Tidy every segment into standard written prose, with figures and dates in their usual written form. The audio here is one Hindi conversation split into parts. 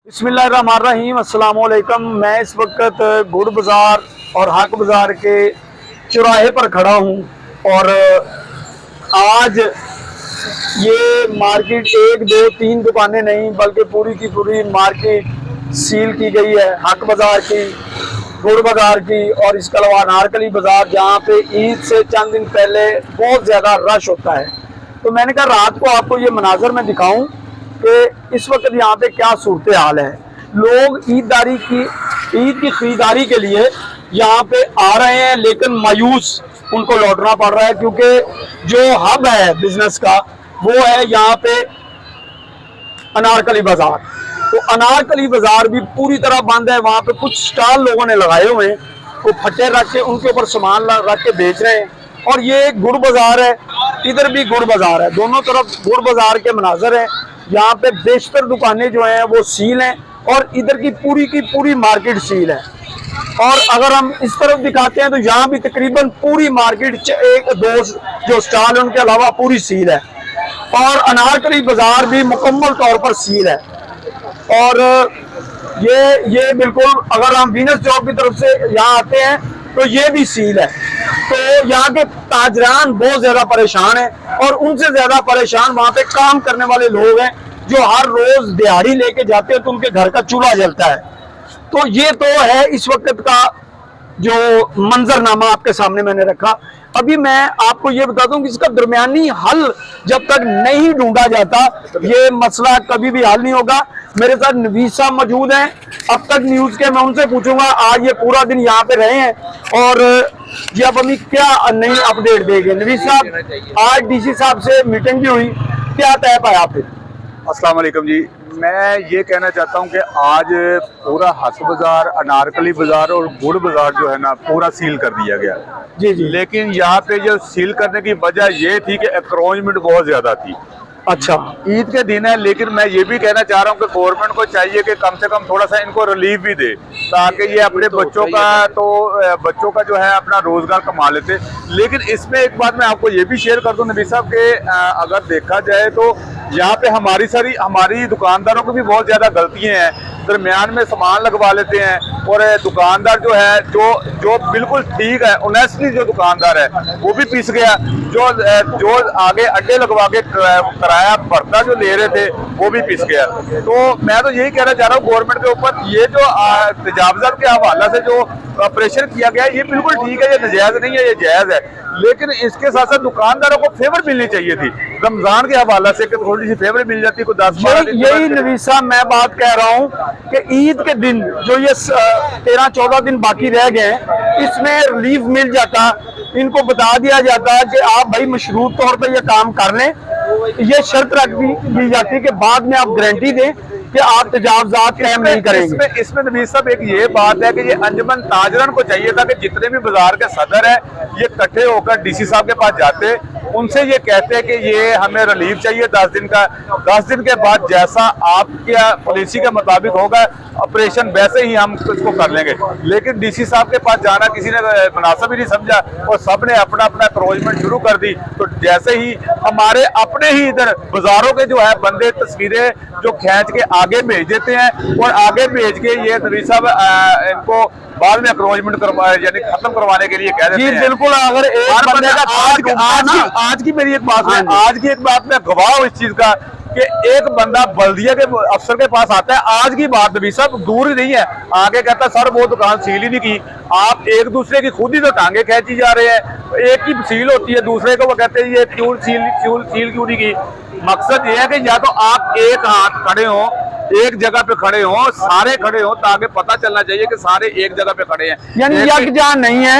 बिस्मिल्लाहिर्रहमानिर्रहीम अस्सलाम वालेकुम। मैं इस वक्त गुड़ बाज़ार और हक बाज़ार के चौराहे पर खड़ा हूँ और आज ये मार्केट एक दो तीन दुकानें नहीं बल्कि पूरी की पूरी मार्केट सील की गई है। हक बाज़ार की, गुड़ बाज़ार की और इसके अलावा अनारकली बाज़ार, जहाँ पे ईद से चंद दिन पहले बहुत ज़्यादा रश होता है। तो मैंने कहा रात को आपको ये मनाजर में दिखाऊं कि इस वक्त यहाँ पे क्या सूरत हाल है। लोग ईद की खरीदारी के लिए यहाँ पे आ रहे हैं, लेकिन मायूस उनको लौटना पड़ रहा है, क्योंकि जो हब है बिजनेस का वो है यहाँ पे अनारकली बाजार। तो अनारकली बाजार भी पूरी तरह बंद है। वहाँ पे कुछ स्टॉल लोगों ने लगाए हुए हैं, वो फट्टे रख के उनके ऊपर सामान रख के बेच रहे हैं। और ये गुड़ बाजार है, इधर भी गुड़ बाजार है, दोनों तरफ गुड़ बाजार के मनाजर हैं। यहाँ पे बेशतर दुकानें जो हैं वो सील हैं और इधर की पूरी मार्केट सील है। और अगर हम इस तरफ दिखाते हैं तो यहाँ भी तकरीबन पूरी मार्केट एक दो जो स्टॉल है उनके अलावा पूरी सील है। और अनारकली बाजार भी मुकम्मल तौर पर सील है। और ये बिल्कुल, अगर हम वीनस चौक की तरफ से यहाँ आते हैं तो ये भी सील है। तो यहाँ के ताजरान बहुत ज्यादा परेशान हैं और उनसे ज्यादा परेशान वहाँ पे काम करने वाले लोग हैं, जो हर रोज दिहाड़ी लेके जाते हैं तो उनके घर का चूल्हा जलता है। तो ये तो है इस वक्त का जो मंजरनामा आपके सामने मैंने रखा। अभी मैं आपको ये बता दूं कि इसका दरमियानी हल जब तक नहीं ढूंढा जाता ये मसला कभी भी हल नहीं होगा। मेरे साथ नवीस साहब मौजूद हैं, अब तक न्यूज के, मैं उनसे पूछूंगा आज ये पूरा दिन यहाँ पे रहे हैं और ये अब हमें क्या नई अपडेट देंगे। नवीस साहब, आज डीसी साहब से मीटिंग भी हुई, क्या तय पाया फिर? अस्सलाम वालेकुम जी। मैं ये कहना चाहता हूँ कि आज पूरा हक बाज़ार, अनारकली बाज़ार और गुड़ बाज़ार जो है ना पूरा सील कर दिया गया। जी। लेकिन यहाँ पे जो सील करने की वजह ये थी कि एक्रोचमेंट बहुत ज़्यादा थी। अच्छा, ईद के दिन है, लेकिन मैं ये भी कहना चाह रहा हूँ कि गवर्नमेंट को चाहिए कि कम से कम थोड़ा सा इनको रिलीफ भी दे, ताकि ये अपने बच्चों का जो है अपना रोजगार कमा लेते। लेकिन इसमें एक बात मैं आपको ये भी शेयर कर दूं नबी साहब के, अगर देखा जाए तो यहाँ पे हमारी दुकानदारों की भी बहुत ज्यादा गलतियां हैं। दरमियान में सामान लगवा लेते हैं और दुकानदार जो है जो बिल्कुल ठीक है, ऑनेस्टली जो दुकानदार है वो भी पिस गया। जो आगे अड्डे लगवा के किराया भरता जो ले रहे थे वो भी पिस गया। तो मैं तो यही कहना चाह रहा हूँ गवर्नमेंट के ऊपर, ये जो तजावजात के हवाला से जो प्रेशर किया गया है ये बिल्कुल ठीक है, ये नाजायज नहीं है, ये जायज है। लेकिन इसके साथ साथ दुकानदारों को फेवर मिलनी चाहिए थी रमजान के हवाला से, कि थोड़ी सी फेवर मिल जाती, कोई 10-12 दिन। यही नवीसा मैं बात कह रहा हूँ कि ईद के दिन जो ये 13-14 दिन बाकी रह गए हैं, इसमें रिलीफ मिल जाता, इनको बता दिया जाता कि आप भाई मशरूत तौर पर ये काम कर लें। ये शर्त रख दी जाती कि बाद में आप गारंटी दें कि आप तजावजात कायम नहीं करेंगे। इसमें नबी साहब एक ये बात है कि ये अंजुमन ताजरन को चाहिए था कि जितने भी बाजार के सदर है ये इकट्ठे होकर डीसी साहब के पास जाते, उनसे ये कहते हैं कि ये हमें रिलीफ चाहिए 10 दिन का। 10 दिन के बाद जैसा आपके पॉलिसी के मुताबिक होगा ऑपरेशन, वैसे ही हम इसको कर लेंगे। लेकिन डीसी साहब के पास जाना किसी ने मुनासिब ही नहीं समझा और सब ने अपना क्रोचमेंट शुरू कर दी। तो जैसे ही हमारे अपने ही इधर बाजारों के जो है बंदे तस्वीरें जो खींच के आगे भेज देते हैं और आगे भेज के ये नबी साहब इनको बाद में एक्रोचमेंट यानी खत्म करवाने के लिए कह देते हैं। बिल्कुल, अगर एक बंदे का आज की मेरी एक बात है, आज की एक बात मैं गवाह हूँ इस चीज का कि एक बंदा बल्दिया के अफसर के पास आता है, आज की बात भी सब दूर ही नहीं है, आगे कहता है सर वो दुकान सील ही नहीं की। आप एक दूसरे की खुद ही तो टांगे खींची जा रहे हैं। एक की सील होती है, दूसरे को वो कहते हैं ये क्यों सील क्यों नहीं की। मकसद ये है कि या तो आप एक हाथ खड़े हो, एक जगह पे खड़े हो, सारे खड़े हो, ताकि पता चलना चाहिए कि सारे एक जगह पे खड़े हैं, यानी यकजान नहीं है,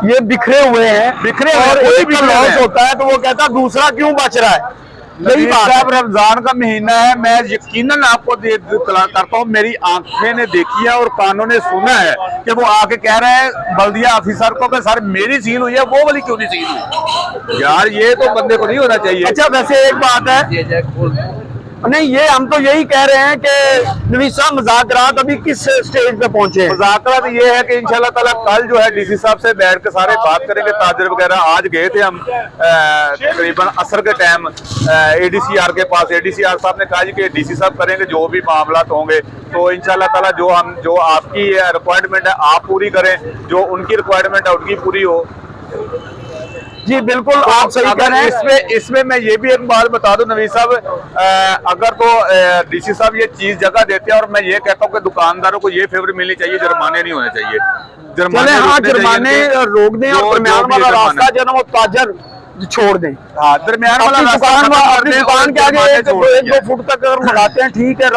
ये बिखरे हुए हैं। और एक का लॉस होता है तो वो कहता दूसरा क्यों बच रहा है। यही बात, रमजान का महीना है, मैं यकीनन आपको करता हूँ, मेरी आंखें ने देखी है और कानों ने सुना है कि वो आके कह रहे हैं बल्दिया ऑफिसर को कि सर मेरी सील हुई है, वो वाली क्यों नहीं सील हुई। यार ये तो बंदे को नहीं होना चाहिए। अच्छा, वैसे एक बात है, नहीं, ये हम तो यही कह रहे हैं कि नवीद साहब मुज़ाकरात अभी किस स्टेज पे पहुंचे हैं? मुज़ाकरात ये है कि इंशाल्लाह ताला कल जो है डीसी साहब से बैठ के सारे बात करेंगे, ताजर वगैरह। आज गए थे हम तकरीबन असर के टाइम एडीसीआर के पास। एडीसीआर साहब ने कहा जी कि डीसी साहब करेंगे जो भी मामला होंगे, तो इंशाल्लाह ताला जो आपकी रिक्वायरमेंट है आप पूरी करें, जो उनकी रिक्वायरमेंट है उनकी पूरी हो। जी बिल्कुल, आप सही कह रहे हैं। इसमें मैं ये भी एक बात बता दूं नवीद साहब, अगर तो डीसी साहब ये चीज जगह देते हैं, और मैं ये कहता हूँ कि दुकानदारों को ये फेवर मिलनी चाहिए, जुर्माने नहीं होने चाहिए। जुर्माने रोक दें और दरमियान वाला रास्ता जो है ना वो ताजर छोड़ दें। हाँ, दरमियान वाला अपनी दुकान के आगे एक दो फुट तक अगर मंगाते हैं ठीक है,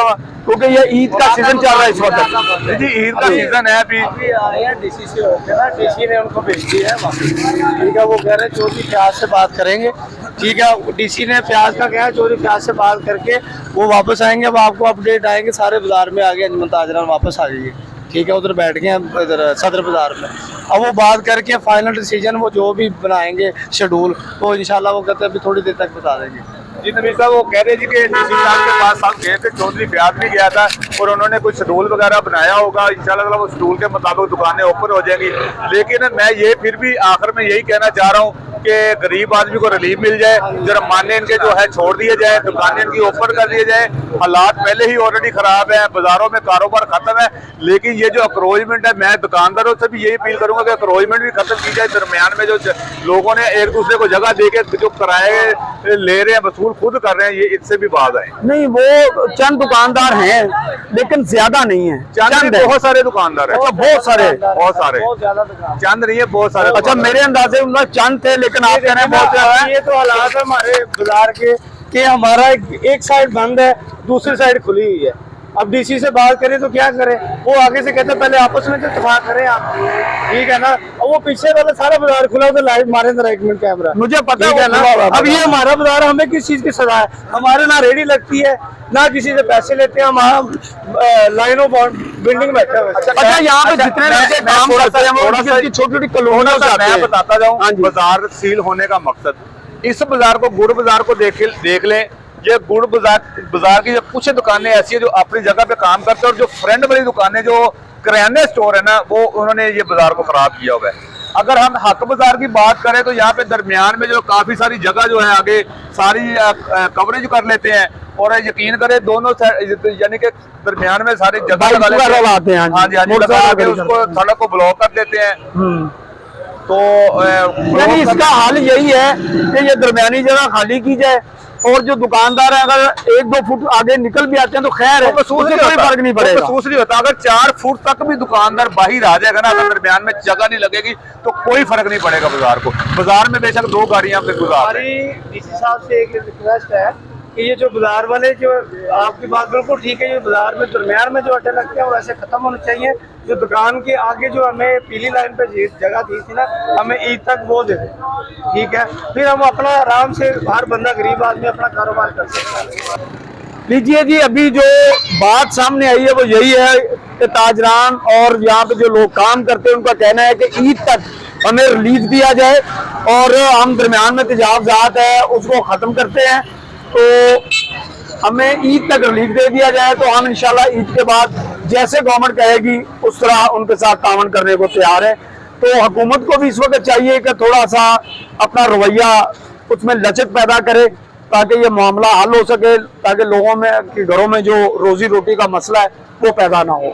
क्योंकि ये ईद का सीजन चल रहा है इस वक्त। जी ईद का सीजन है। अभी आए हैं डीसी से होके ना, डीसी ने उनको भेज दिया है वापस। ठीक है, वो कह रहे हैं चौधरी फयाज से बात करेंगे। ठीक है, डीसी ने फयाज का कहा है, चौधरी फयाज से बात करके वो वापस आएंगे। अब आपको अपडेट आएंगे, सारे बाजार में आगे अंजमन ताजरान वापस आ जाइए। ठीक है, उधर बैठ गए हैं इधर सदर बाजार में। अब वो बात करके फाइनल डिसीजन वो जो भी बनाएंगे शेड्यूल, वो इंशाल्लाह वो कहते हैं अभी थोड़ी देर तक बता देंगे। जी नबी साहब वो कह रहे जी कि डीसी साहब के पास हम गए थे, चौधरी फयाज भी गया था और उन्होंने कुछ शेड्यूल वगैरह बनाया होगा। इंशाल्लाह वो शेड्यूल के मुताबिक दुकानें ओपन हो जाएंगी। लेकिन मैं ये फिर भी आखिर में यही कहना चाह रहा हूँ कि गरीब आदमी को रिलीफ मिल जाए, जुर्माने इनके जो है छोड़ दिए जाए, दुकानें इनकी ओपन कर दिए जाए। हालात पहले ही ऑलरेडी खराब है, बाजारों में कारोबार खत्म है, लेकिन ये जो अक्रोचमेंट है, मैं दुकानदारों से भी यही अपील करूंगा कि अक्रोचमेंट भी खत्म की जाए। दरमियान में जो लोगों ने एक दूसरे को जगह दे के जो किराए ले रहे हैं, वसूल खुद कर रहे हैं, ये इससे भी बात है। नहीं, वो चंद दुकानदार हैं लेकिन ज्यादा नहीं है। चंद बहुत सारे दुकानदार हैं। अच्छा, बहुत सारे बहुत ज्यादा दुकान। चंद नहीं है, बहुत सारे। अच्छा, मेरे अंदाजे में चंद थे, लेकिन आप कह रहे हैं बहुत ज्यादा है। ये तो हालात है हमारे बाजार के कि हमारा एक साइड बंद है, दूसरी साइड खुली हुई है। अब डीसी से बात करें तो क्या करें, वो आगे से कहते हैं पहले आपस में तो इत्तेफाक करें आप। ठीक है ना, और वो पीछे वाला सारा बाजार खुला होता, लाइव मारे अंदर 1 मिनट कैमरा, मुझे पता है ना। है। अब ये हमारा बाजार, हमें किस चीज की सजा है? हमारे ना रेडी लगती है, ना किसी से पैसे लेते हैं, हमारा लाइन ऑफ बिल्डिंग बैठा हुआ है। अच्छा, यहाँ पे जितने लड़के काम करते हैं वो छोटी छोटी कॉलोनियों से आते हैं। मैं बताता जाऊँ बाजार सील होने का मकसद, इस बाजार को गुड़ बाजार को देख लें। ये गुड़ बाजार की कुछ दुकानें ऐसी है जो अपनी जगह पे काम करते हैं, और जो फ्रेंड वाली दुकानें जो किराने स्टोर है ना, वो उन्होंने ये बाजार को खराब किया हुआ है। अगर हम हक बाजार की बात करें तो यहाँ पे दरमियान में जो काफी सारी जगह जो है आगे सारी कवरेज कर लेते हैं, और यकीन करें दोनों यानी कि दरमियान में सारी जगह लगा लेते हैं। हाँ जी, लगा के उसको सड़क को ब्लॉक कर देते हैं। तो यानी इसका हल यही है कि ये दरमियानी जगह खाली की जाए, और जो दुकानदार है अगर 1-2 फुट आगे निकल भी आते हैं तो खैर है, उससे कोई फर्क नहीं पड़ेगा। महसूस नहीं होता। अगर 4 फुट तक भी दुकानदार बाहर आ जाएगा ना, अगर दरमियान में जगह नहीं लगेगी तो कोई फर्क नहीं पड़ेगा बाजार को। बाजार में बेशक 2 गाड़ियां फिर गुजार रहे हैं। हमारी डीसी साहब से एक रिक्वेस्ट है कि ये जो बाजार वाले, जो आपकी बात बिल्कुल ठीक है, ये बाजार में दरमियान में जो अड्डे लगते हैं वो ऐसे खत्म होने चाहिए। जो दुकान के आगे जो हमें पीली लाइन पे जगह दी थी ना, हमें ईद तक वो दे दें। ठीक है, फिर हम अपना आराम से हर बंदा गरीब आदमी अपना कारोबार कर सकता है। लीजिए जी, अभी जो बात सामने आई है वो यही है कि ताजरान और यहाँ पे जो लोग काम करते हैं उनका कहना है कि ईद तक हमें रिलीफ दिया जाए, और हम दरमियान में तजावजात है उसको ख़त्म करते हैं, तो हमें ईद तक रिलीफ दे दिया जाए। तो हम इंशाल्लाह ईद के बाद जैसे गवर्नमेंट कहेगी उस तरह उनके साथ तावन करने को तैयार है। तो हुकूमत को भी इस वक्त चाहिए कि थोड़ा सा अपना रवैया उसमें लचक पैदा करे, ताकि ये मामला हल हो सके, ताकि लोगों में के घरों में जो रोजी रोटी का मसला है वो पैदा ना हो।